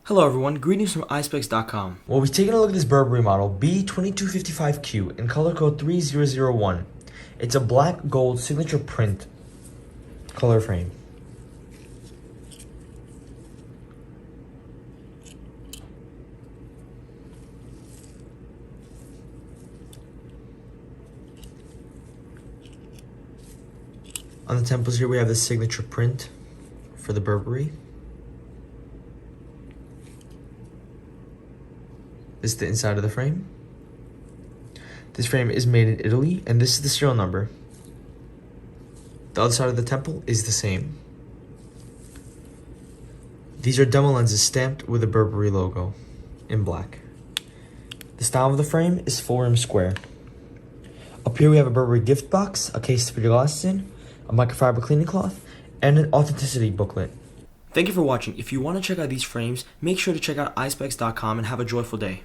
Hello everyone, greetings from Eyespecs.com. Well, we've taken a look at this Burberry model, B2255Q, in color code 3001. It's a black gold signature print color frame. On the temples here we have the signature print for the Burberry. This is the inside of the frame. This frame is made in Italy, and this is the serial number. The other side of the temple is the same. These are demo lenses stamped with the Burberry logo in black. The style of the frame is full rim square. Up here we have a Burberry gift box, a case to put your glasses in, a microfiber cleaning cloth, and an authenticity booklet. Thank you for watching. If you want to check out these frames, make sure to check out Eyespecs.com and have a joyful day.